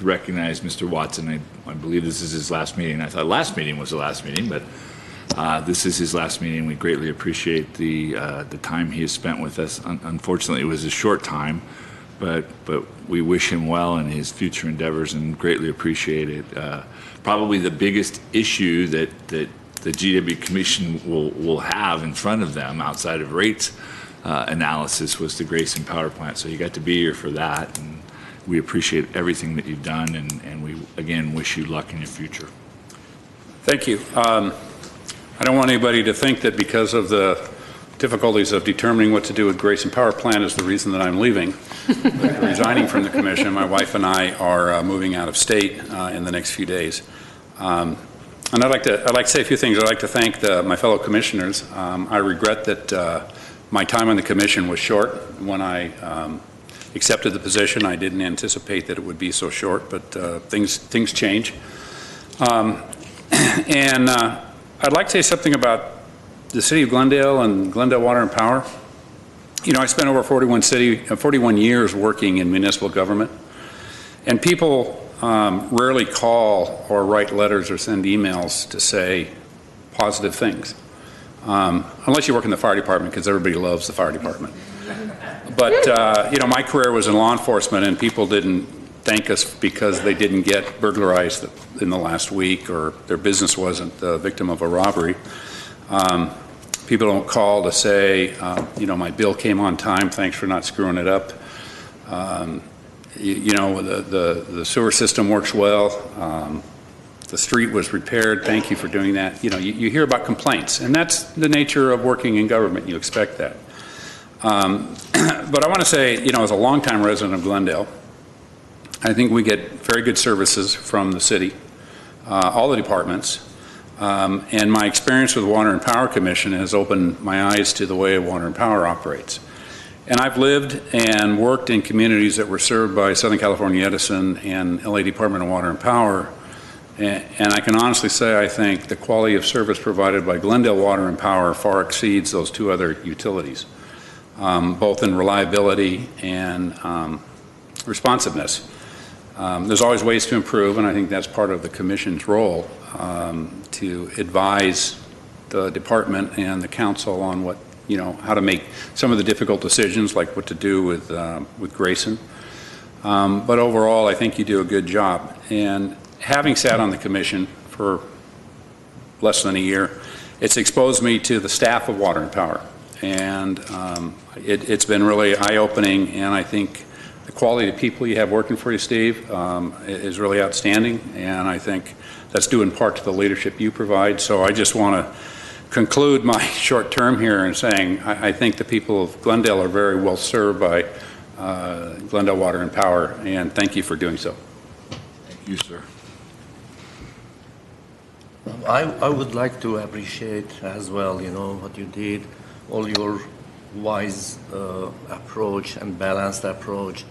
to recognize Mr. Watson. I believe this is his last meeting. I thought last meeting was the last meeting, but this is his last meeting. We greatly appreciate the time he has spent with us. Unfortunately, it was a short time, but we wish him well in his future endeavors and greatly appreciate it. Probably the biggest issue that the GW Commission will have in front of them outside of rates analysis was the Grayson Power Plant. So you got to be here for that, and we appreciate everything that you've done, and we again wish you luck in your future. Thank you. I don't want anybody to think that because of the difficulties of determining what to do with Grayson Power Plant is the reason that I'm leaving, resigning from the commission. My wife and I are moving out of state in the next few days. And I'd like to say a few things. I'd like to thank my fellow commissioners. I regret that my time on the commission was short. When I accepted the position, I didn't anticipate that it would be so short, but things change. And I'd like to say something about the city of Glendale and Glendale Water and Power. You know, I spent over 41 years working in municipal government, and people rarely call or write letters or send emails to say positive things, unless you work in the fire department, because everybody loves the fire department. But you know, my career was in law enforcement, and people didn't thank us because they didn't get burglarized in the last week or their business wasn't the victim of a robbery. People don't call to say, you know, my bill came on time, thanks for not screwing it up. You know, the sewer system works well. The street was repaired, thank you for doing that. You know, you hear about complaints, and that's the nature of working in government. You expect that. But I want to say, you know, as a longtime resident of Glendale, I think we get very good services from the city, all the departments, and my experience with the Water and Power Commission has opened my eyes to the way Water and Power operates. And I've lived and worked in communities that were served by Southern California Edison and LA Department of Water and Power, and I can honestly say I think the quality of service provided by Glendale Water and Power far exceeds those two other utilities, both in reliability and responsiveness. There's always ways to improve, and I think that's part of the Commission's role, to advise the department and the council on what, you know, how to make some of the difficult decisions, like what to do with Grayson. But overall, I think you do a good job. And having sat on the Commission for less than a year, it's exposed me to the staff of Water and Power. And it's been really eye-opening, and I think the quality of people you have working for you, Steve, is really outstanding, and I think that's due in part to the leadership you provide. So I just want to conclude my short term here in saying I think the people of Glendale are very well served by Glendale Water and Power, and thank you for doing so. Thank you, sir. I would like to appreciate as well, you know, what you did, all your wise approach and balanced approach,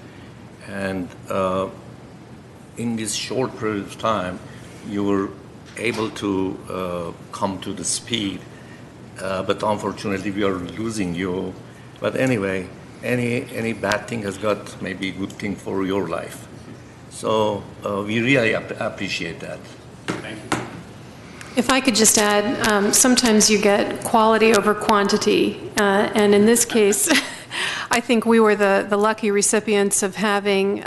and in this short period of time you were able to come to the speed, but unfortunately we are losing you. But anyway, any bad thing has got maybe a good thing for your life, so we really appreciate that. Thank you. If I could just add, sometimes you get quality over quantity, and in this case, I think we were the lucky recipients of having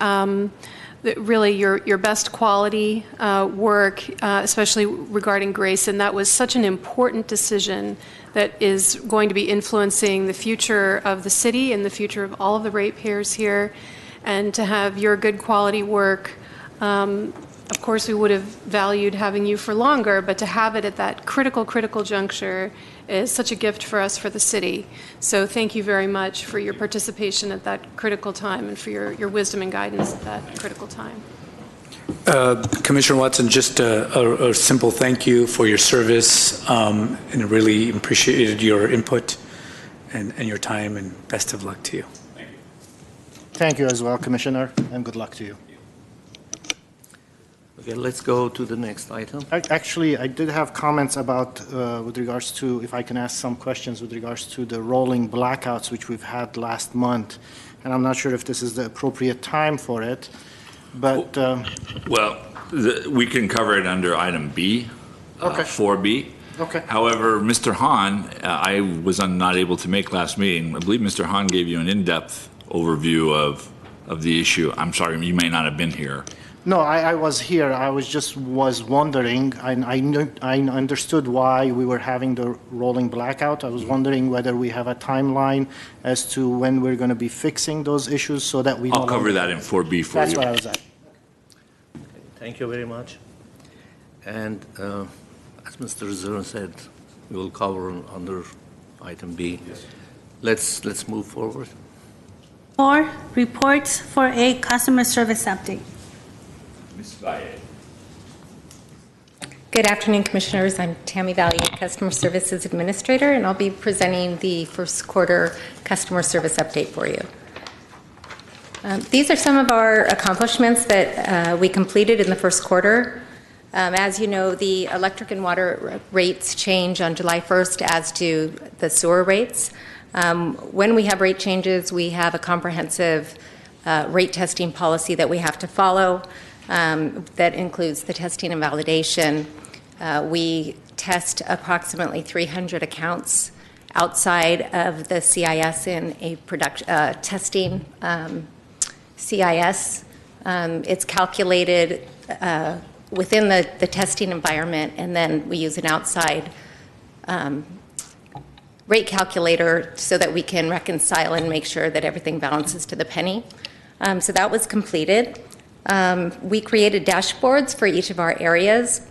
really your best quality work, especially regarding Grayson. That was such an important decision that is going to be influencing the future of the city and the future of all of the ratepayers here, and to have your good quality work. Of course, we would have valued having you for longer, but to have it at that critical juncture is such a gift for us, for the city. So thank you very much for your participation at that critical time and for your wisdom and guidance at that critical time. Commissioner Watson, just a simple thank you for your service, and I really appreciated your input and your time, and best of luck to you. Thank you. Thank you as well, Commissioner, and good luck to you. Okay, let's go to the next item. Actually, I did have comments about, with regards to, if I can ask some questions with regards to the rolling blackouts which we've had last month. And I'm not sure if this is the appropriate time for it, but, Well, we can cover it under item B, Okay. 4B. Okay. However, Mr. Hahn, I was not able to make last meeting. I believe Mr. Hahn gave you an in-depth overview of the issue. I'm sorry, you may not have been here. no, I was here. I was wondering, I understood why we were having the rolling blackout. I was wondering whether we have a timeline as to when we're going to be fixing those issues so that we I'll cover that in 4B for That's you. where I was at. Thank you very much. And as Mr. Zerun said, we will cover under item B. Let's move forward. 4, reports for a customer service update. Ms. Valle. Good afternoon, Commissioners. I'm Tammy Valley, Customer Services Administrator, and I'll be presenting the first quarter customer service update for you. These are some of our accomplishments that we completed in the first quarter. As you know, the electric and water rates change on July 1st, as do the sewer rates. When we have rate changes, we have a comprehensive rate testing policy that we have to follow that includes the testing and validation. We test approximately 300 accounts outside of the CIS in a testing CIS. It's calculated within the testing environment, and then we use an outside rate calculator so that we can reconcile and make sure that everything balances to the penny. So that was completed. We created dashboards for each of our areas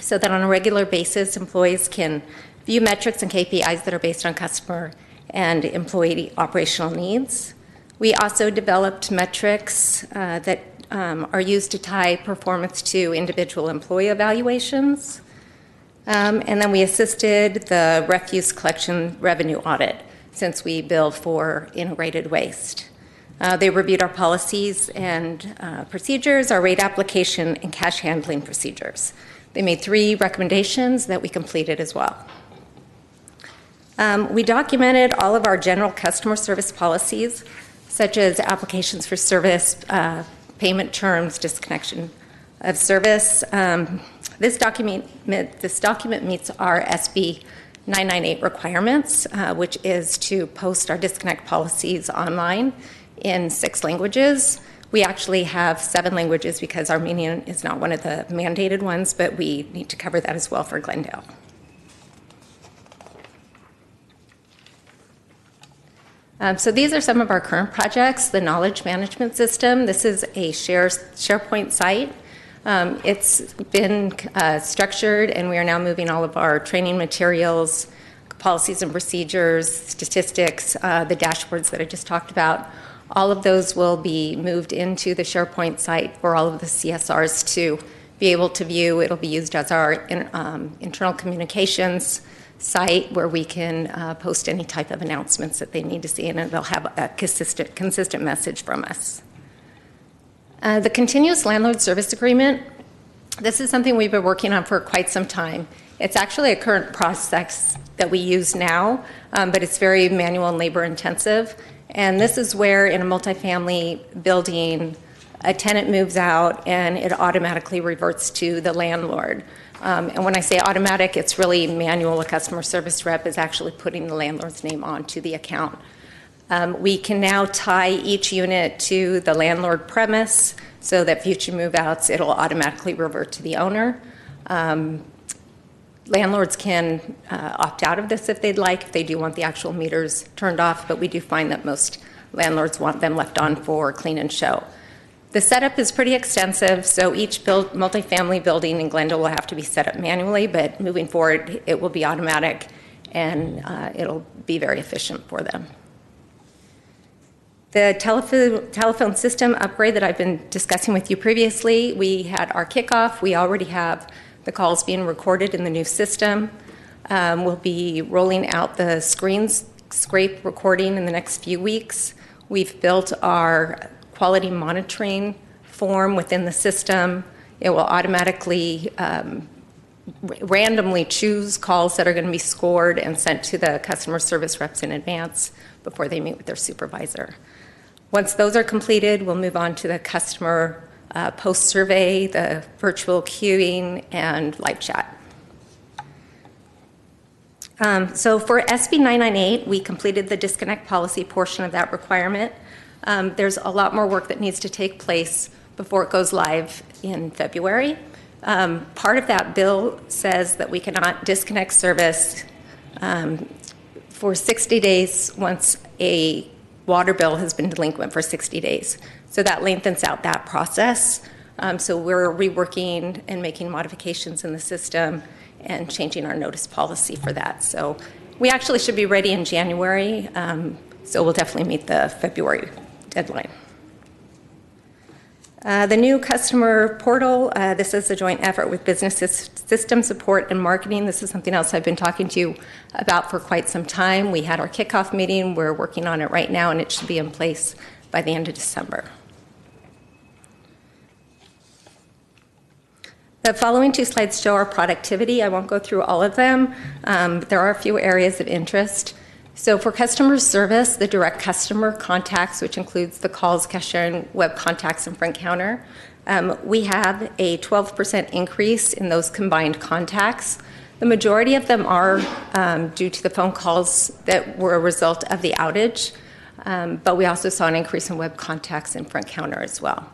so that on a regular basis, employees can view metrics and KPIs that are based on customer and employee operational needs. We also developed metrics that are used to tie performance to individual employee evaluations. And then we assisted the refuse collection revenue audit since we bill for integrated waste. They reviewed our policies and procedures, our rate application, and cash handling procedures. They made 3 recommendations that we completed as well. We documented all of our general customer service policies, such as applications for service, payment terms, disconnection of service. This document meets our SB 998 requirements, which is to post our disconnect policies online in 6 languages. We actually have 7 languages because Armenian is not one of the mandated ones, but we need to cover that as well for Glendale. So these are some of our current projects. The knowledge management system. This is a SharePoint site. It's been structured, and we are now moving all of our training materials, policies and procedures, statistics, the dashboards that I just talked about. All of those will be moved into the SharePoint site for all of the CSRs to be able to view. It'll be used as our internal communications site where we can post any type of announcements that they need to see, and they'll have a consistent message from us. The continuous landlord service agreement, this is something we've been working on for quite some time. It's actually a current process that we use now, but it's very manual and labor intensive. And this is where in a multifamily building, a tenant moves out and it automatically reverts to the landlord. And when I say automatic, it's really manual. A customer service rep is actually putting the landlord's name onto the account. We can now tie each unit to the landlord premise so that future move-outs, it'll automatically revert to the owner. Landlords can opt out of this if they'd like, if they do want the actual meters turned off, but we do find that most landlords want them left on for clean and show. The setup is pretty extensive, so each multifamily building in Glendale will have to be set up manually, but moving forward, it will be automatic, and it'll be very efficient for them. The telephone system upgrade that I've been discussing with you previously, we had our kickoff. We already have the calls being recorded in the new system. We'll be rolling out the scrape recording in the next few weeks. We've built our quality monitoring form within the system. It will automatically randomly choose calls that are going to be scored and sent to the customer service reps in advance before they meet with their supervisor. Once those are completed, we'll move on to the customer post-survey, the virtual queuing, and live chat. So for SB 998, we completed the disconnect policy portion of that requirement. There's a lot more work that needs to take place before it goes live in February. Part of that bill says that we cannot disconnect service for 60 days once a water bill has been delinquent for 60 days. So that lengthens out that process. So we're reworking and making modifications in the system and changing our notice policy for that. So we actually should be ready in January, so we'll definitely meet the February deadline. The new customer portal, this is a joint effort with business system support and marketing. This is something else I've been talking to you about for quite some time. We had our kickoff meeting. We're working on it right now, and it should be in place by the end of December. The following two slides show our productivity. I won't go through all of them. There are a few areas of interest. So for customer service, the direct customer contacts, which includes the calls, cashier, web contacts, and front counter, we have a 12% increase in those combined contacts. The majority of them are due to the phone calls that were a result of the outage, but we also saw an increase in web contacts and front counter as well.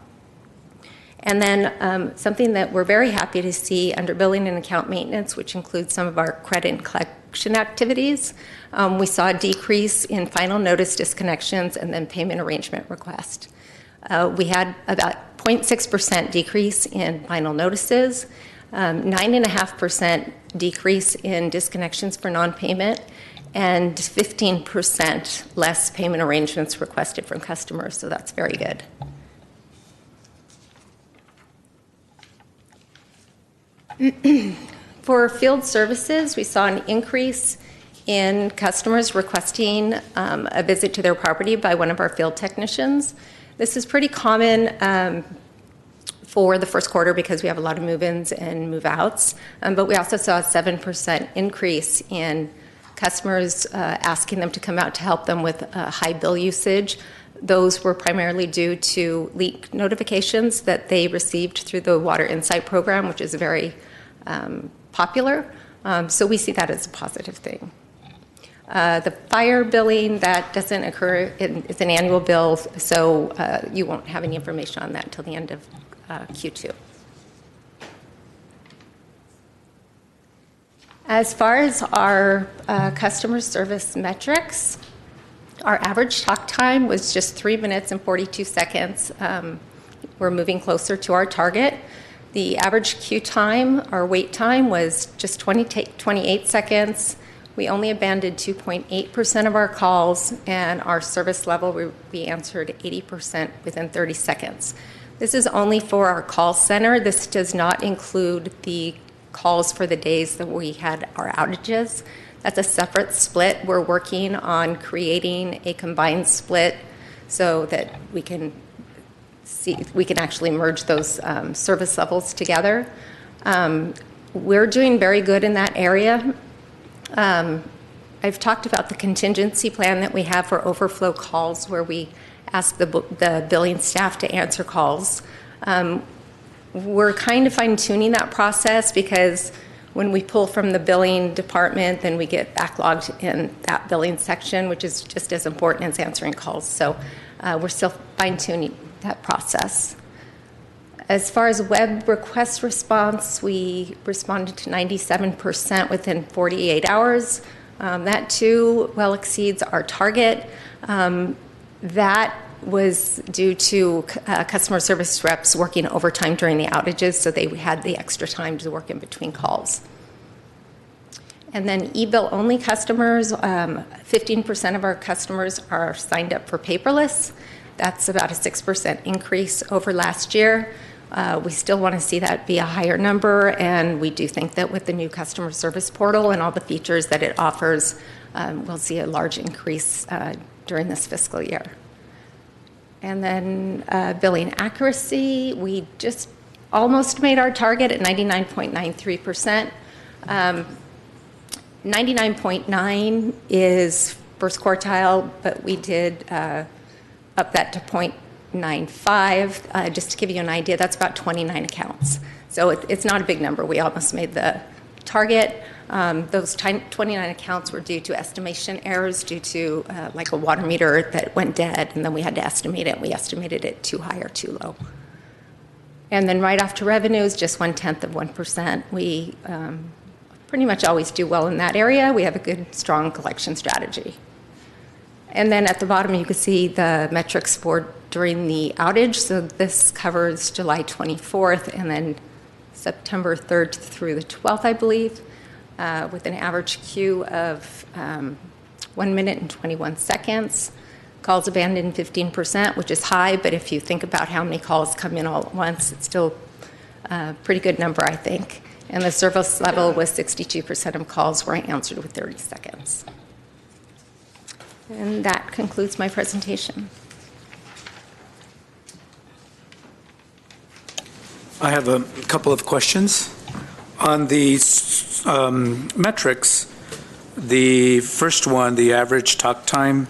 And then something that we're very happy to see under billing and account maintenance, which includes some of our credit and collection activities, we saw a decrease in final notice disconnections and then payment arrangement request. We had about 0.6% decrease in final notices, 9.5% decrease in disconnections for non-payment, and 15% less payment arrangements requested from customers, so that's very good. For field services, we saw an increase in customers requesting a visit to their property by one of our field technicians. This is pretty common for the first quarter because we have a lot of move-ins and move-outs, but we also saw a 7% increase in customers asking them to come out to help them with high bill usage. Those were primarily due to leak notifications that they received through the Water Insight program, which is very popular. So we see that as a positive thing. The fire billing, that doesn't occur, it's an annual bill, so you won't have any information on that until the end of Q2. As far as our customer service metrics, our average talk time was just 3 minutes and 42 seconds. We're moving closer to our target. The average queue time, our wait time, was just 28 seconds. We only abandoned 2.8% of our calls, and our service level, we answered 80% within 30 seconds. This is only for our call center. This does not include the calls for the days that we had our outages. That's a separate split. We're working on creating a combined split so that we can actually merge those service levels together. We're doing very good in that area. I've talked about the contingency plan that we have for overflow calls where we ask the billing staff to answer calls. We're kind of fine-tuning that process because when we pull from the billing department, then we get backlogged in that billing section, which is just as important as answering calls. So we're still fine-tuning that process. As far as web request response, we responded to 97% within 48 hours. That too well exceeds our target. That was due to customer service reps working overtime during the outages, so they had the extra time to work in between calls. And then e-bill only customers, 15% of our customers are signed up for paperless. That's about a 6% increase over last year. We still want to see that be a higher number, and we do think that with the new customer service portal and all the features that it offers, we'll see a large increase during this fiscal year. And then billing accuracy, we just almost made our target at 99.93%. 99.9 is first quartile, but we did up that to 1.95. Just to give you an idea, that's about 29 accounts. So it's not a big number. We almost made the target. Those 29 accounts were due to estimation errors due to like a water meter that went dead, and then we had to estimate it. We estimated it too high or too low. And then right off to revenues, just 0.1%. We pretty much always do well in that area. We have a good, strong collection strategy. And then at the bottom, you can see the metrics for during the outage. So this covers July 24th and then September 3rd through the 12th, I believe, with an average queue of 1 minute and 21 seconds. Calls abandoned 15%, which is high, but if you think about how many calls come in all at once, it's still a pretty good number, I think. And the service level was 62% of calls were answered with 30 seconds. And that concludes my presentation. I have a couple of questions. On the metrics, the first one, the average talk time,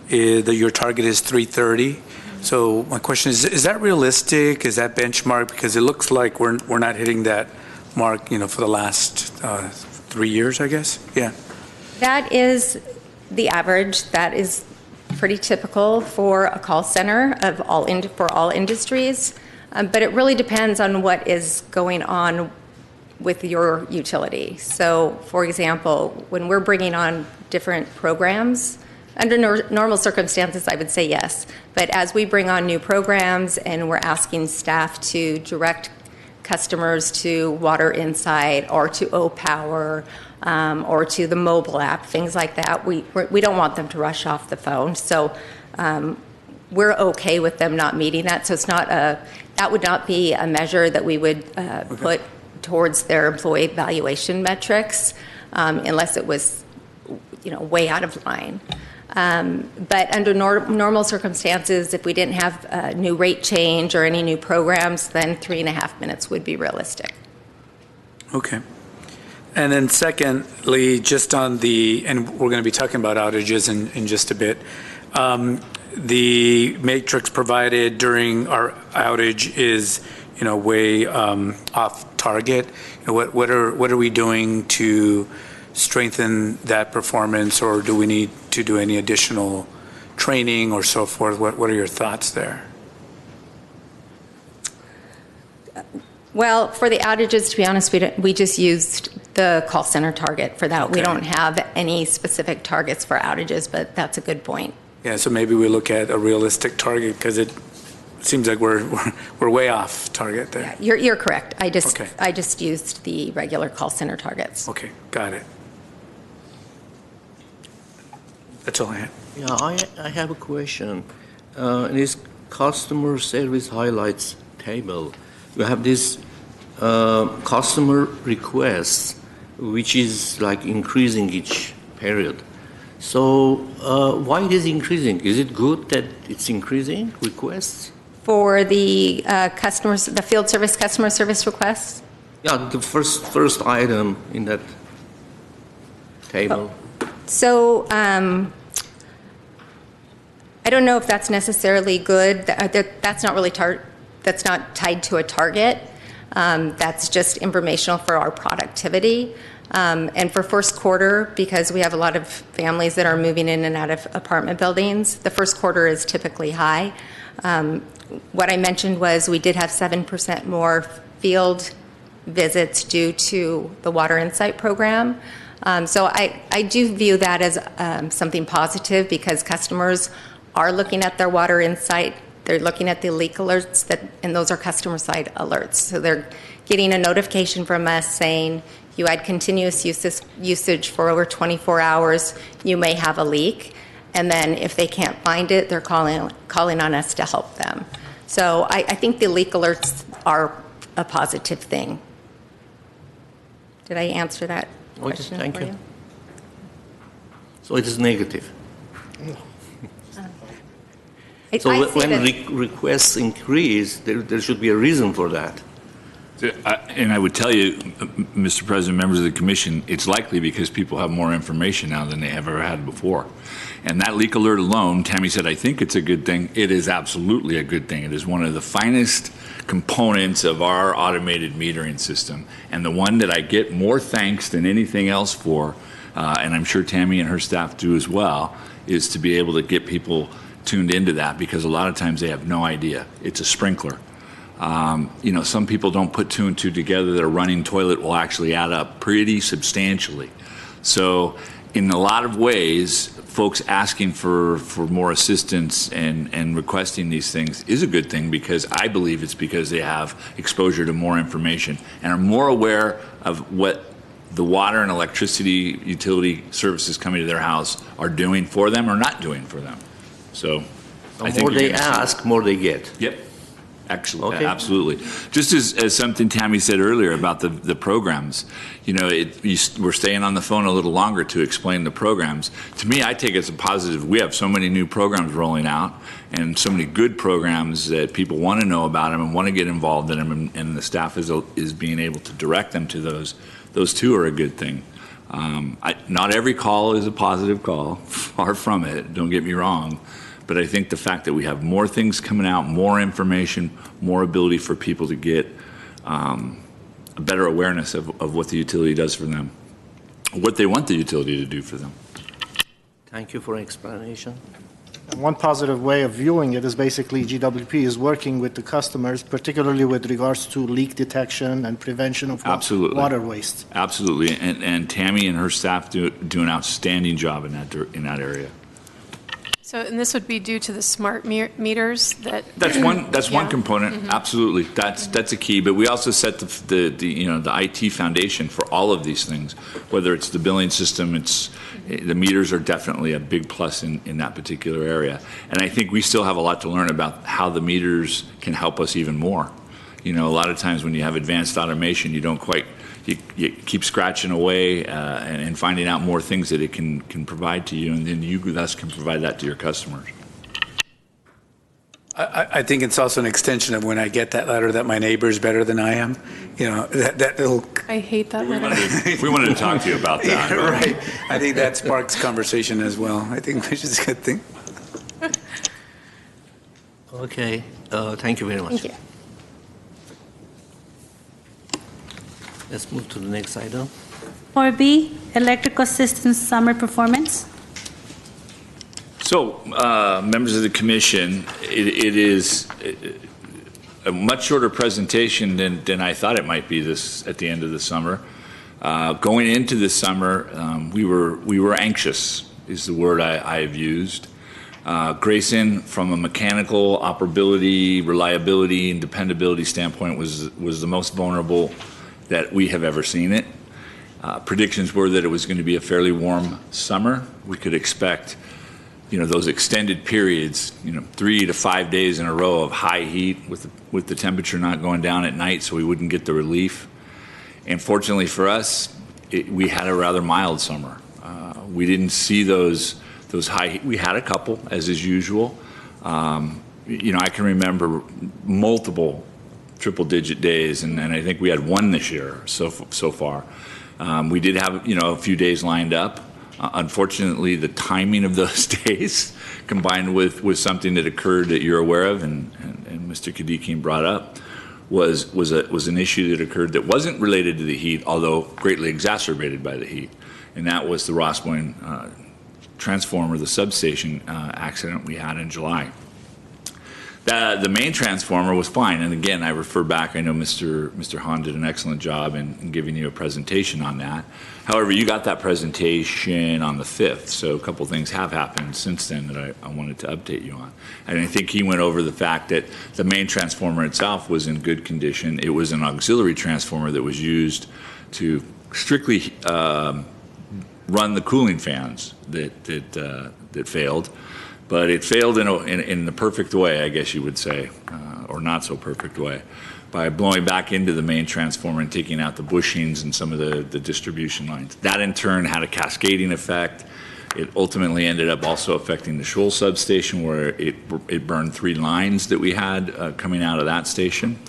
your target is 3:30. So my question is that realistic? Is that benchmark? Because it looks like we're not hitting that mark, for the last 3 years, I guess. Yeah. That is the average. That is pretty typical for a call center for all industries. But it really depends on what is going on with your utility. So, for example, when we're bringing on different programs, under normal circumstances, I would say yes. But as we bring on new programs and we're asking staff to direct customers to Water Insight or to O-Power or to the mobile app, things like that, we don't want them to rush off the phone. So we're okay with them not meeting that. So it's not that would not be a measure that we would put towards their employee evaluation metrics unless it was, way out of line. But under normal circumstances, if we didn't have a new rate change or any new programs, then 3.5 minutes would be realistic. Okay. And then secondly, just on and we're going to be talking about outages in just a bit, the matrix provided during our outage is, way off target. What are we doing to strengthen that performance, or do we need to do any additional training or so forth? What are your thoughts there? Well, for the outages, to be honest, we just used the call center target for that. Okay. We don't have any specific targets for outages, but that's a good point. Yeah, so maybe we look at a realistic target because it seems like we're way off target there. Yeah, you're correct. I just used the regular call center targets. Okay, got it. That's all I have. Yeah, I have a question. In this customer service highlights table, you have this customer requests, which is like increasing each period. So why it is increasing? Is it good that it's increasing requests? For the customers, the field service customer service requests? Yeah, the first item in that table. So I don't know if that's necessarily good. That's not really that's not tied to a target. That's just informational for our productivity. And for first quarter, because we have a lot of families that are moving in and out of apartment buildings, the first quarter is typically high. What I mentioned was we did have 7% more field visits due to the Water Insight program. So I do view that as something positive because customers are looking at their Water Insight. They're looking at the leak alerts, and those are customer-side alerts. So they're getting a notification from us saying, you had continuous usage for over 24 hours, you may have a leak. And then if they can't find it, they're calling on us to help them. So I think the leak alerts are a positive thing. Did I answer that question Thank for you. So it is negative. So when requests increase, there should be a reason for that. And I would tell you, Mr. President, members of the commission, it's likely because people have more information now than they have ever had before. And that leak alert alone, Tammy said, I think it's a good thing. It is absolutely a good thing. It is one of the finest components of our automated metering system, and the one that I get more thanks than anything else for, and I'm sure Tammy and her staff do as well, is to be able to get people tuned into that, because a lot of times they have no idea. It's a sprinkler. Some people don't put two and two together that a running toilet will actually add up pretty substantially. So in a lot of ways, folks asking for more assistance and requesting these things is a good thing, because I believe it's because they have exposure to more information and are more aware of what the water and electricity utility services coming to their house are doing for them or not doing for them. So I think more they ask, more they get. Yep. Actually, Okay. absolutely. Just as something Tammy said earlier about the programs, we're staying on the phone a little longer to explain the programs. To me, I take it as a positive. We have so many new programs rolling out and so many good programs that people want to know about them and want to get involved in them, and the staff is being able to direct them to those. Those two are a good thing. Not every call is a positive call, far from it, don't get me wrong. But I think the fact that we have more things coming out, more information, more ability for people to get a better awareness of what the utility does for them, what they want the utility to do for them. Thank you for explanation. One positive way of viewing it is basically GWP is working with the customers, particularly with regards to leak detection and prevention of water waste. Absolutely, and Tammy and her staff do an outstanding job in that area. So, and this would be due to the smart meters that. That's one Yeah. component. Mm-hmm. Absolutely, that's a key. But we also set the IT foundation for all of these things. Whether it's the billing system, the meters are definitely a big plus in that particular area. And I think we still have a lot to learn about how the meters can help us even more. A lot of times when you have advanced automation, you don't quite. You keep scratching away and finding out more things that it can provide to you, and then you thus can provide that to your customers. I think it's also an extension of when I get that letter that my neighbor is better than I am. That little. I hate that letter. We wanted to talk to you about that. Yeah, right. I think that sparks conversation as well. I think which is a good thing. Okay, thank you very much. Thank you. Let's move to the next item. 4B, electrical systems summer performance. So, members of the commission, it is a much shorter presentation than I thought it might be at the end of the summer. Going into this summer, we were anxious, is the word I have used. Grayson, from a mechanical operability, reliability, and dependability standpoint, was the most vulnerable that we have ever seen it. Predictions were that it was going to be a fairly warm summer. We could expect, those extended periods, 3 to 5 days in a row of high heat with the temperature not going down at night, so we wouldn't get the relief. And fortunately for us, we had a rather mild summer. We didn't see those high heat. We had a couple, as is usual. I can remember multiple triple-digit days, and I think we had one this year so far. We did have, a few days lined up. Unfortunately, the timing of those days, combined with something that occurred that you're aware of, and Mr. Kadikian brought up, was an issue that occurred that wasn't related to the heat, although greatly exacerbated by the heat, and that was the Rossboyne transformer, the substation accident we had in July. The main transformer was fine, and again, I refer back, I know Mr. Hahn did an excellent job in giving you a presentation on that. However, you got that presentation on the 5th, so a couple things have happened since then that I wanted to update you on. And I think he went over the fact that the main transformer itself was in good condition. It was an auxiliary transformer that was used to strictly run the cooling fans that failed. But it failed in the perfect way, I guess you would say, or not so perfect way, by blowing back into the main transformer and taking out the bushings and some of the distribution lines. That in turn had a cascading effect. It ultimately ended up also affecting the Shoal substation, where it burned 3 lines that we had coming out of that station.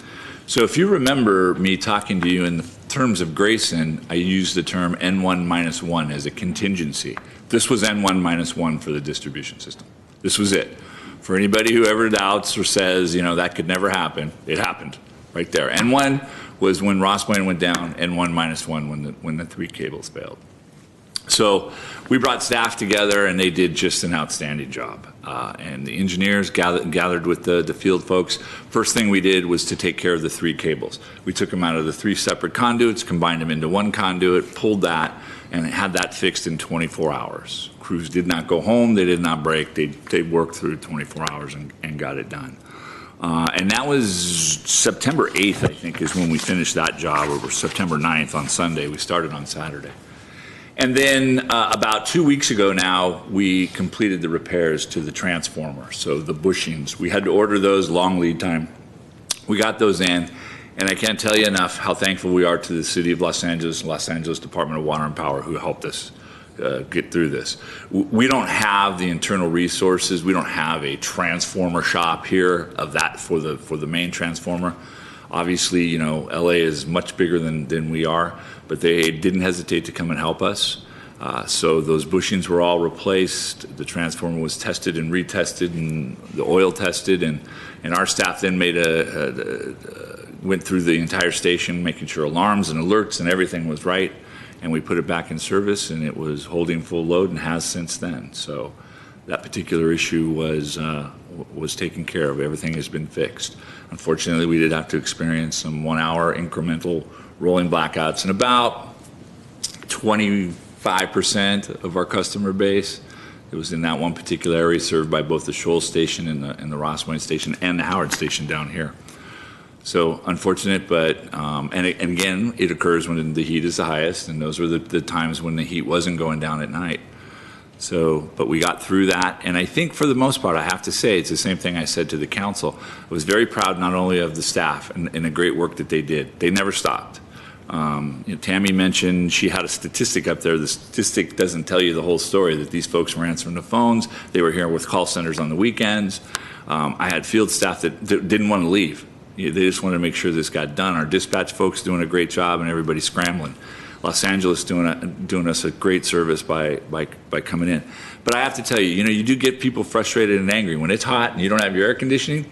So if you remember me talking to you in terms of Grayson, I used the term N1 minus 1 as a contingency. This was N1 minus 1 for the distribution system. This was it. For anybody who ever doubts or says, that could never happen, it happened right there. N1 was when Ross Point went down, N1 minus 1 when the 3 cables failed. So we brought staff together, and they did just an outstanding job. And the engineers gathered with the field folks. First thing we did was to take care of the 3 cables. We took them out of the 3 separate conduits, combined them into one conduit, pulled that, and had that fixed in 24 hours. Crews did not go home. They did not break. They worked through 24 hours and got it done. And that was September 8th, I think, is when we finished that job, or September 9th on Sunday. We started on Saturday. And then about 2 weeks ago now, we completed the repairs to the transformer, so the bushings. We had to order those, long lead time. We got those in, and I can't tell you enough how thankful we are to the City of Los Angeles Department of Water and Power, who helped us get through this. We don't have the internal resources. We don't have a transformer shop here of that for the main transformer. Obviously, LA is much bigger than we are, but they didn't hesitate to come and help us. So those bushings were all replaced. The transformer was tested and retested, and the oil tested, and our staff then went through the entire station, making sure alarms and alerts and everything was right, and we put it back in service, and it was holding full load and has since then. So that particular issue was taken care of. Everything has been fixed. Unfortunately, we did have to experience some 1-hour incremental rolling blackouts in about 25% of our customer base. It was in that one particular area served by both the Shoals station and the Ross Point station and the Howard station down here. So unfortunate, but and again, it occurs when the heat is the highest, and those were the times when the heat wasn't going down at night. So, but we got through that, and I think for the most part, I have to say, it's the same thing I said to the council. I was very proud not only of the staff and the great work that they did. They never stopped. Tammy mentioned she had a statistic up there. The statistic doesn't tell you the whole story, that these folks were answering the phones. They were here with call centers on the weekends. I had field staff that didn't want to leave. They just wanted to make sure this got done. Our dispatch folks doing a great job, and everybody scrambling. Los Angeles doing us a great service by coming in. But I have to tell you, you do get people frustrated and angry when it's hot and you don't have your air conditioning.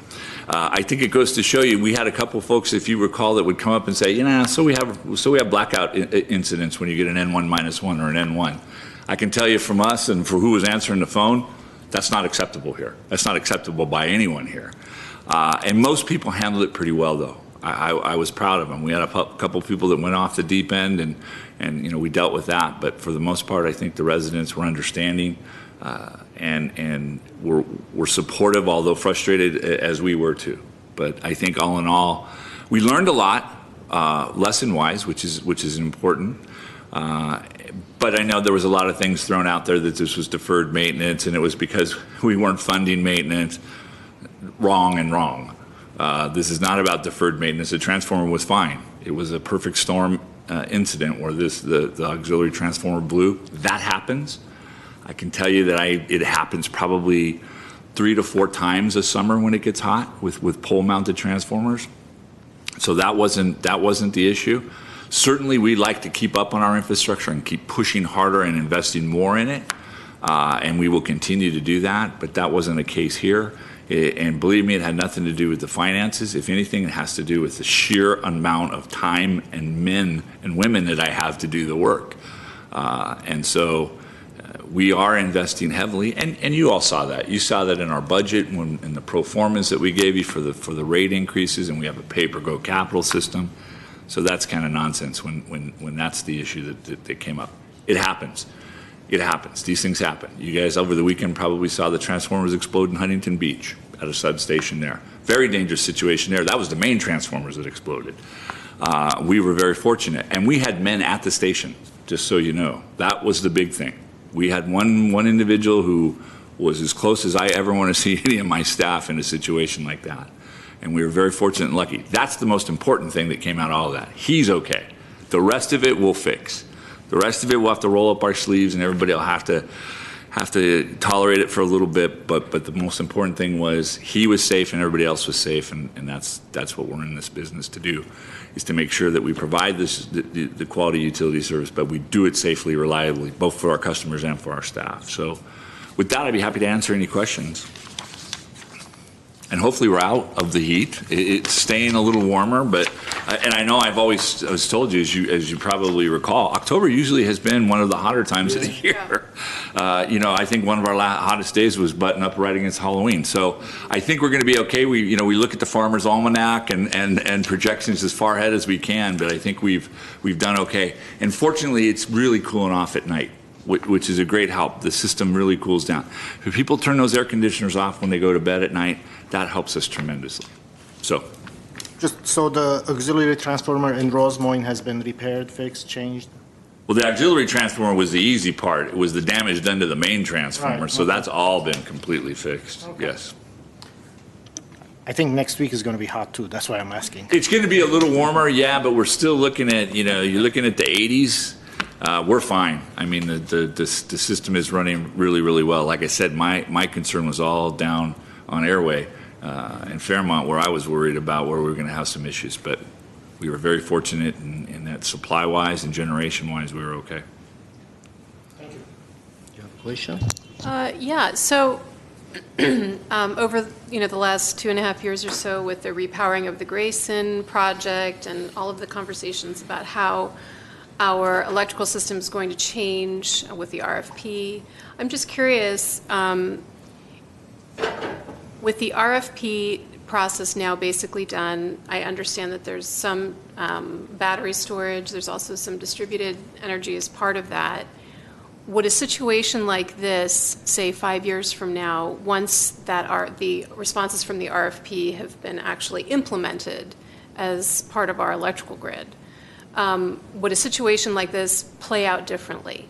I think it goes to show you, we had a couple folks, if you recall, that would come up and say, so we have blackout incidents when you get an N1 minus 1 or an N1. I can tell you from us and for who was answering the phone, that's not acceptable here. That's not acceptable by anyone here. And most people handled it pretty well, though. I was proud of them. We had a couple people that went off the deep end, and we dealt with that. But for the most part, I think the residents were understanding and were supportive, although frustrated as we were too. But I think all in all, we learned a lot, lesson-wise, which is important. But I know there was a lot of things thrown out there that this was deferred maintenance, and it was because we weren't funding maintenance. Wrong. This is not about deferred maintenance. The transformer was fine. It was a perfect storm incident where the auxiliary transformer blew. That happens. I can tell you that it happens probably 3 to 4 times a summer when it gets hot with pole-mounted transformers. So that wasn't the issue. Certainly, we'd like to keep up on our infrastructure and keep pushing harder and investing more in it, and we will continue to do that. But that wasn't the case here. And believe me, it had nothing to do with the finances. If anything, it has to do with the sheer amount of time and men and women that I have to do the work. And so we are investing heavily, and you all saw that. You saw that in our budget, in the pro formas that we gave you for the rate increases, and we have a pay-per-go capital system. So that's kind of nonsense when that's the issue that came up. It happens. It happens. These things happen. You guys over the weekend probably saw the transformers explode in Huntington Beach at a substation there. Very dangerous situation there. That was the main transformers that exploded. We were very fortunate. And we had men at the station, just so you know. That was the big thing. We had one individual who was as close as I ever want to see any of my staff in a situation like that. And we were very fortunate and lucky. That's the most important thing that came out of all of that. He's okay. The rest of it we'll fix. The rest of it, we'll have to roll up our sleeves, and everybody will have to, have to tolerate it for a little bit, but the most important thing was he was safe and everybody else was safe, and that's what we're in this business to do, is to make sure that we provide the quality utility service, but we do it safely, reliably, both for our customers and for our staff. So with that, I'd be happy to answer any questions. And hopefully we're out of the heat. It's staying a little warmer, but, and I know I was told you, as you probably recall, October usually has been one of the hotter times of the year. I think one of our hottest days was button up right against Halloween. So I think we're going to be okay. We look at the Farmer's Almanac and projections as far ahead as we can, but I think we've done okay. And fortunately, it's really cooling off at night, which is a great help. The system really cools down. If people turn those air conditioners off when they go to bed at night, that helps us tremendously. So, Just so the auxiliary transformer in Rosemoyne has been repaired, fixed, changed? well, the auxiliary transformer was the easy part. It was the damage done to the main transformer. Right, So okay. that's all been completely fixed. Okay. Yes. I think next week is going to be hot too, that's why I'm asking. It's going to be a little warmer, yeah, but we're still looking at, you're looking at the 80s. We're fine. I mean, the system is running really, really well. Like I said, my concern was all down on Airway in Fairmont, where I was worried about where we were going to have some issues. But we were very fortunate in that supply-wise and generation-wise, we were okay. You have a question? Yeah, so over, the last 2.5 years or so with the repowering of the Grayson project and all of the conversations about how our electrical system is going to change with the RFP, I'm just curious, with the RFP process now basically done, I understand that there's some battery storage, there's also some distributed energy as part of that. Would a situation like this, say 5 years from now, once the responses from the RFP have been actually implemented as part of our electrical grid, would a situation like this play out differently?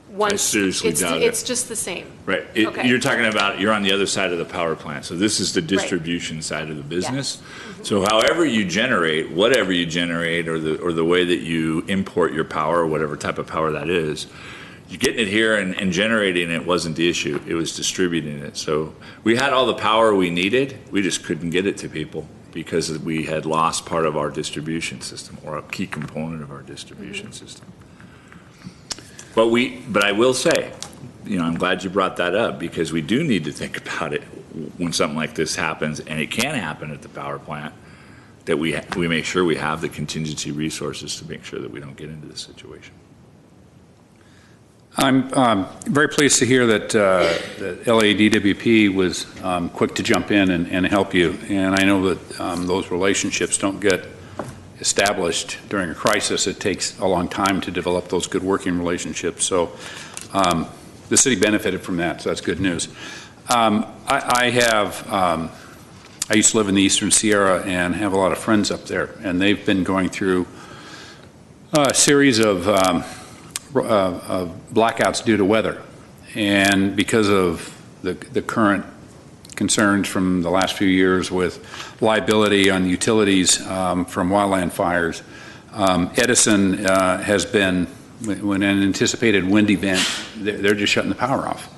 Once seriously doubt it. It's just the same. Right. Okay. You're talking about, you're on the other side of the power plant. So this is the distribution side of the business. So however you generate, whatever you generate, or the way that you import your power, or whatever type of power that is, you're getting it here and generating it wasn't the issue. It was distributing it. So we had all the power we needed. We just couldn't get it to people because we had lost part of our distribution system, or a key component of our distribution system. But I will say, I'm glad you brought that up, because we do need to think about it when something like this happens, and it can happen at the power plant, that we make sure we have the contingency resources to make sure that we don't get into this situation. I'm very pleased to hear that LADWP was quick to jump in and help you. And I know that those relationships don't get established during a crisis. It takes a long time to develop those good working relationships. So the city benefited from that, so that's good news. I used to live in the Eastern Sierra and have a lot of friends up there, and they've been going through a series of blackouts due to weather. And because of the current concerns from the last few years with liability on utilities from wildland fires, Edison has been, when an anticipated wind event, they're just shutting the power off.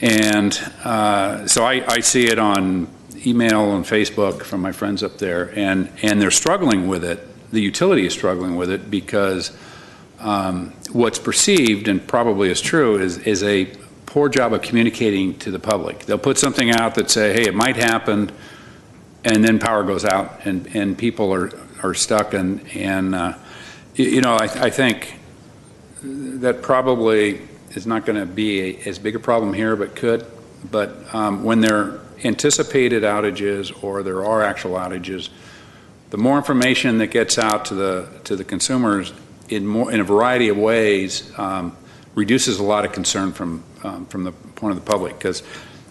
And so I see it on email and Facebook from my friends up there, and they're struggling with it. The utility is struggling with it because what's perceived, and probably is true, is a poor job of communicating to the public. They'll put something out that say, hey, it might happen, and then power goes out, and people are stuck. And I think that probably is not going to be as big a problem here, but could. But when there are anticipated outages or there are actual outages, the more information that gets out to the consumers in a variety of ways reduces a lot of concern from the point of the public. Because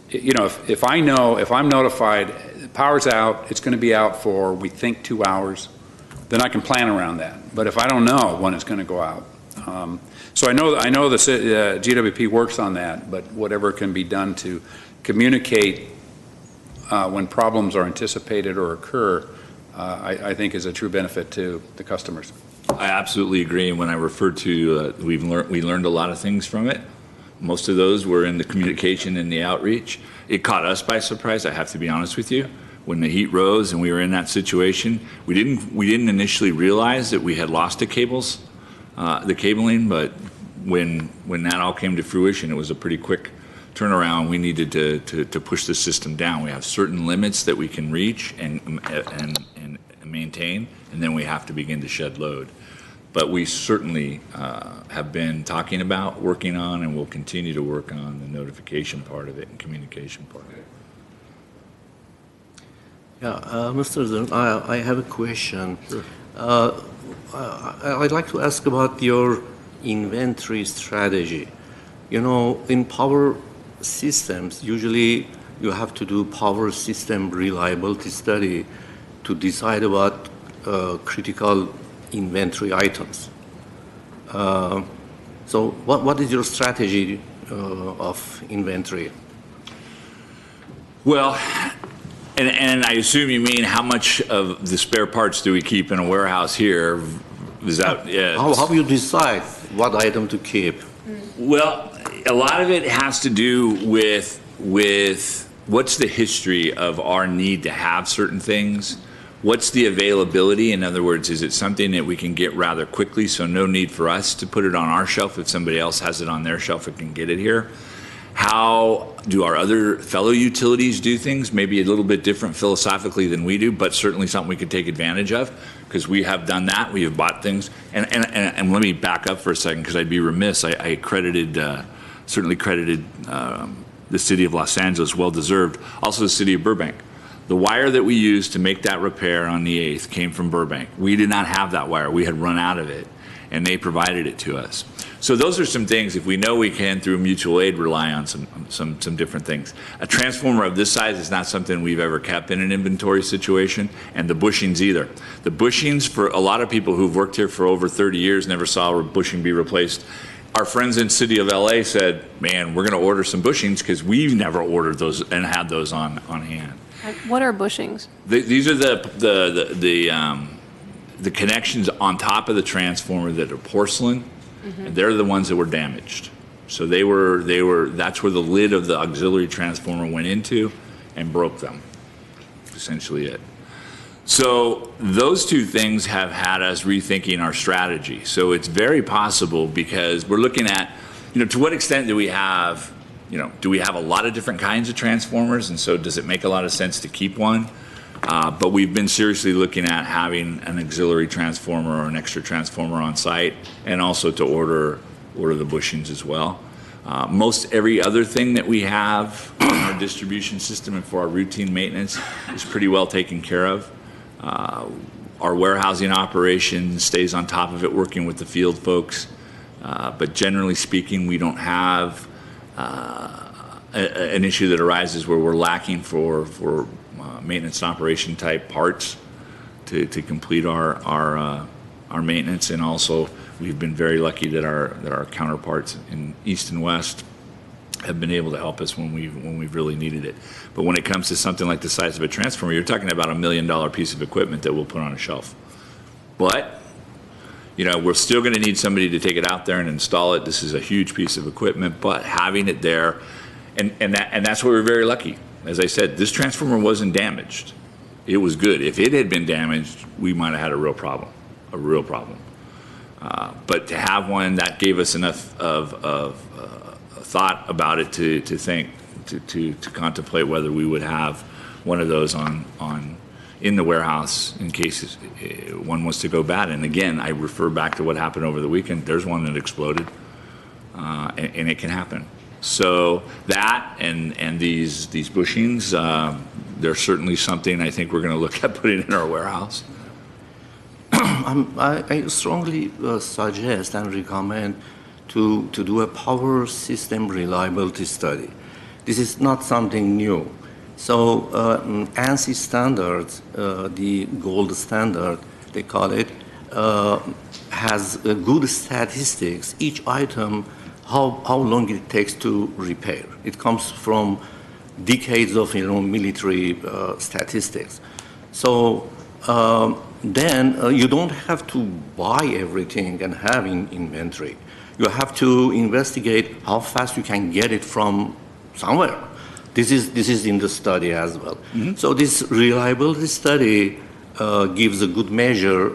if I'm notified power's out, it's going to be out for, we think, 2 hours, then I can plan around that. But if I don't know when it's going to go out, so I know the GWP works on that, but whatever can be done to communicate when problems are anticipated or occur, I think is a true benefit to the customers. I absolutely agree. And when I referred to we learned a lot of things from it, Most of those were in the communication and the outreach. It caught us by surprise, I have to be honest with you. When the heat rose and we were in that situation, we didn't initially realize that we had lost the cabling, but when that all came to fruition, it was a pretty quick turnaround. We needed to push the system down. We have certain limits that we can reach and maintain, and then we have to begin to shed load. But we certainly have been talking about, working on, and will continue to work on the notification part of it and communication part of it. Yeah, Mr. Zern, I have a question. Sure. I'd like to ask about your inventory strategy. You know, in power systems, usually you have to do power system reliability study to decide about critical inventory items. So what is your strategy of inventory? Well, and I assume you mean how much of the spare parts do we keep in a warehouse here? Is that, yeah. How you decide what item to keep? Well, a lot of it has to do with what's the history of our need to have certain things. What's the availability? In other words, is it something that we can get rather quickly, so no need for us to put it on our shelf? If somebody else has it on their shelf, it can get it here. How do our other fellow utilities do things? Maybe a little bit different philosophically than we do, but certainly something we could take advantage of, because we have done that. We have bought things. And let me back up for a second, because I'd be remiss. I certainly credited the city of Los Angeles, well-deserved. Also the city of Burbank. The wire that we used to make that repair on the 8th came from Burbank. We did not have that wire. We had run out of it, and they provided it to us. So those are some things, if we know we can, through mutual aid, rely on some different things. A transformer of this size is not something we've ever kept in an inventory situation, and the bushings either. The bushings, for a lot of people who've worked here for over 30 years, never saw a bushing be replaced. Our friends in the city of LA said, man, we're going to order some bushings, because we've never ordered those and had those on hand. What are bushings? These are the connections on top of the transformer that are porcelain, and they're the ones that were damaged. So that's where the lid of the auxiliary transformer went into and broke them. Essentially it. So those two things have had us rethinking our strategy. So it's very possible, because we're looking at, to what extent do we have a lot of different kinds of transformers, and so does it make a lot of sense to keep one? But we've been seriously looking at having an auxiliary transformer or an extra transformer on site, and also to order the bushings as well. Most every other thing that we have in our distribution system and for our routine maintenance is pretty well taken care of. Our warehousing operation stays on top of it, working with the field folks. But generally speaking, we don't have an issue that arises where we're lacking for maintenance and operation type parts to complete our maintenance. And also, we've been very lucky that our counterparts in East and West have been able to help us when we've really needed it. But when it comes to something like the size of a transformer, you're talking about $1 million piece of equipment that we'll put on a shelf. But we're still going to need somebody to take it out there and install it. This is a huge piece of equipment, but having it there, and that's where we're very lucky. As I said, this transformer wasn't damaged. It was good. If it had been damaged, we might have had a real problem. But to have one, that gave us enough of thought about it to think, to contemplate whether we would have one of those in the warehouse in case one was to go bad. And again, I refer back to what happened over the weekend. There's one that exploded, and it can happen. So that and these bushings, they're certainly something I think we're going to look at putting in our warehouse. I strongly suggest and recommend to do a power system reliability study. This is not something new. So ANSI standards, the gold standard, they call it, has good statistics. Each item, how long it takes to repair. It comes from decades of military statistics. So then you don't have to buy everything and have in inventory. you have to investigate how fast you can get it from somewhere. This is in the study as well. So this reliability study gives a good measure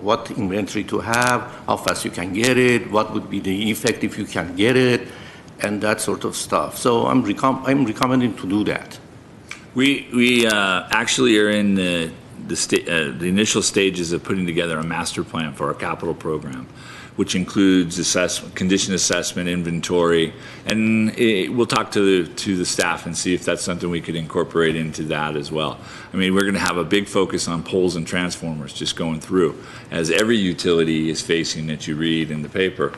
what inventory to have, how fast you can get it, what would be the effect if you can get it, and that sort of stuff. So I'm recommending to do that. We actually are in the initial stages of putting together a master plan for our capital program, which includes condition assessment, inventory, and we'll talk to the staff and see if that's something we could incorporate into that as well. I mean, we're going to have a big focus on poles and transformers just going through, as every utility is facing that you read in the paper.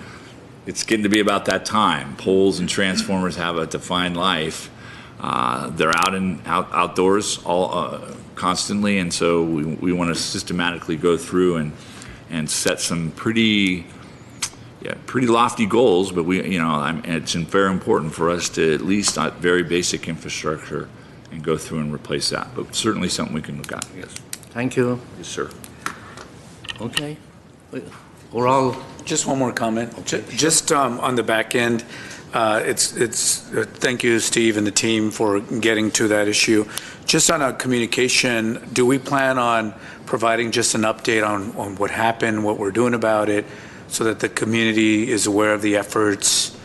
It's getting to be about that time. Poles and transformers have a defined life. They're outdoors all constantly, and so we want to systematically go through and set some pretty lofty goals, but it's very important for us to at least not very basic infrastructure and go through and replace that. But certainly something we can look at. Yes. Thank you. Yes, sir. Okay. We're all. Just one more comment. Just on the back end, thank you, Steve and the team, for getting to that issue. Just on a communication, do we plan on providing just an update on what happened, what we're doing about it, so that the community is aware of the efforts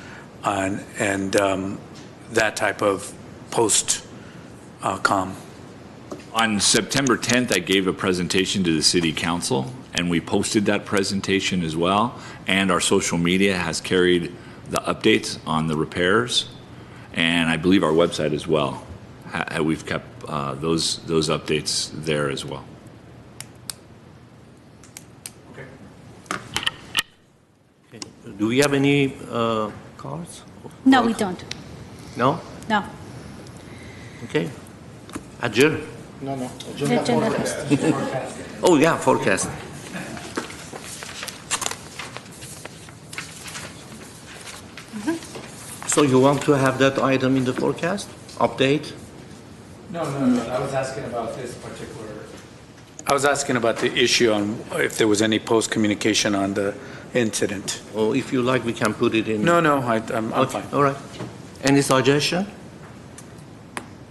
and that type of post-com? On September 10th, I gave a presentation to the city council, and we posted that presentation as well. And our social media has carried the updates on the repairs, and I believe our website as well. We've kept those updates there as well. Do we have any cards? No, we don't. No? No. Okay. Adjourn. No. Oh, yeah, forecast. So you want to have that item in the forecast? Update? No. I was asking about this particular. I was asking about the issue on if there was any post-communication on the incident. Or if you like, we can put it in. No, I'm Okay, fine. all right. Any suggestion?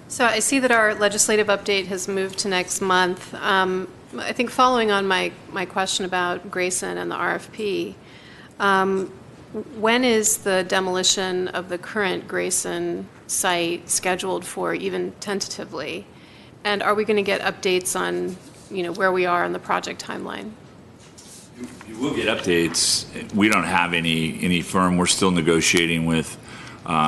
So I see that our legislative update has moved to next month. I think following on my question about Grayson and the RFP, when is the demolition of the current Grayson site scheduled for, even tentatively? And are we going to get updates on, where we are on the project timeline? You will get updates. We don't have any firm. We're still negotiating with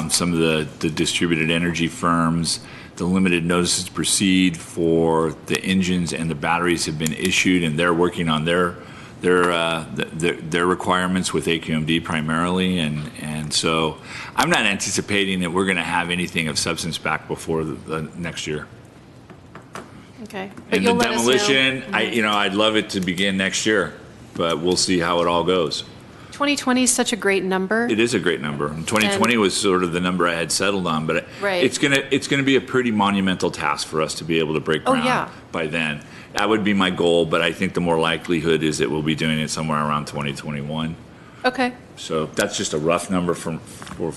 some of the distributed energy firms. The limited notices to proceed for the engines and the batteries have been issued, and they're working on their requirements with AQMD primarily, and so I'm not anticipating that we're going to have anything of substance back before the next year. Okay. But And the you'll let us know. demolition, I'd love it to begin next year, but we'll see how it all goes. 2020 is such a great number. It is a great number. 2020 was sort of the number I had settled on, but Right. it's gonna be a pretty monumental task for us to be able to break ground yeah. by then. That would be my goal, but I think the more likelihood is that we'll be doing it somewhere around 2021. Okay. So that's just a rough number for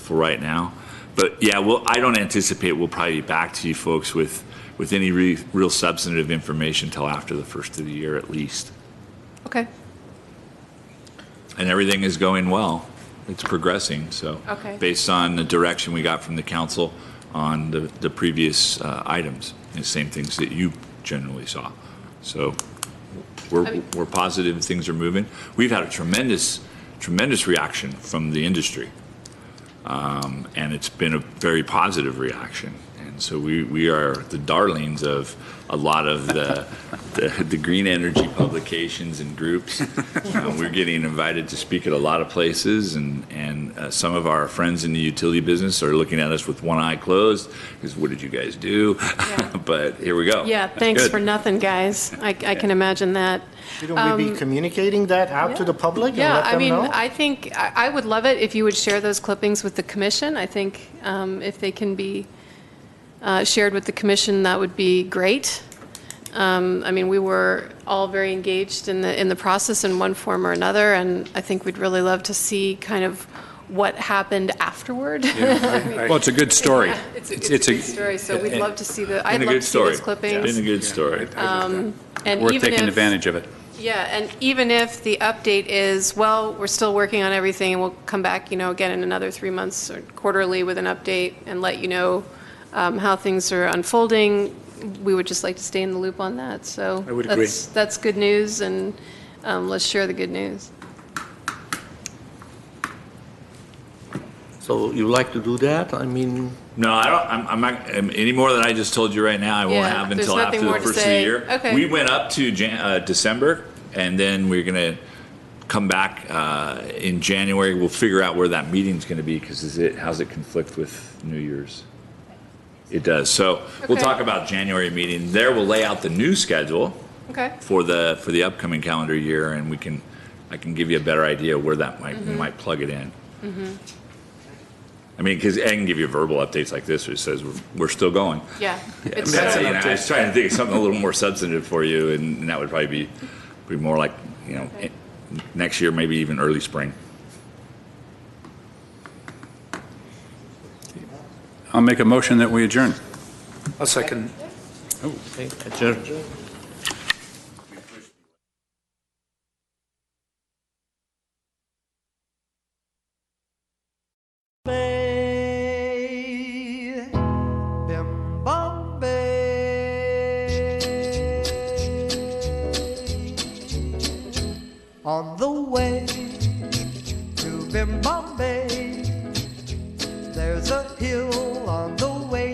right now. But yeah, I don't anticipate we'll probably be back to you folks with any real substantive information till after the first of the year at least. Okay. And everything is going well. It's progressing, so. Okay. Based on the direction we got from the council on the previous items, the same things that you generally saw. So we're positive things are moving. We've had a tremendous reaction from the industry. And it's been a very positive reaction. And so we are the darlings of a lot of the green energy publications and groups. We're getting invited to speak at a lot of places, and some of our friends in the utility business are looking at us with one eye closed because what did you guys do? Yeah. But here we go. Yeah, That's thanks good. for nothing, guys. I can imagine that. Shouldn't we be communicating that out to the public and Yeah, let I them mean, know? I think I would love it if you would share those clippings with the commission. I think if they can be shared with the commission, that would be great. I mean, we were all very engaged in the process in one form or another, and I think we'd really love to see kind of what happened afterward. Well, it's a good story. It's a good story, so we'd love to see I'd love to see those clippings. It's been a good story. And Worth even taking if- advantage of it. Yeah, and even if the update is, well, we're still working on everything, and we'll come back, again in another 3 months or quarterly with an update and let you know how things are unfolding, we would just like to stay in the loop on that. So I would agree. That's good news, and let's share the good news. So you like to do that? I mean, No, I don't. I'm not any more than I just told you right now. I won't Yeah, have there's until nothing after more the to first of the say. year. Okay. We went up to December, and then we're gonna come back in January. We'll figure out where that meeting's going to be because how's it conflict with New Year's? It does. So we'll Okay. talk about January meeting. There we'll lay out the new schedule Okay. for the upcoming calendar year, and I can give you a better idea where that we might plug it in. I mean, because I can give you verbal updates like this, which says we're still going. Yeah. Yeah, It's that's, still- I was trying to think of something a little more substantive for you, and that would probably be more like next year, maybe even early spring. I'll make a motion that we adjourn. I'll second. okay, adjourn. On the way to Bimbambay, there's a hill on the way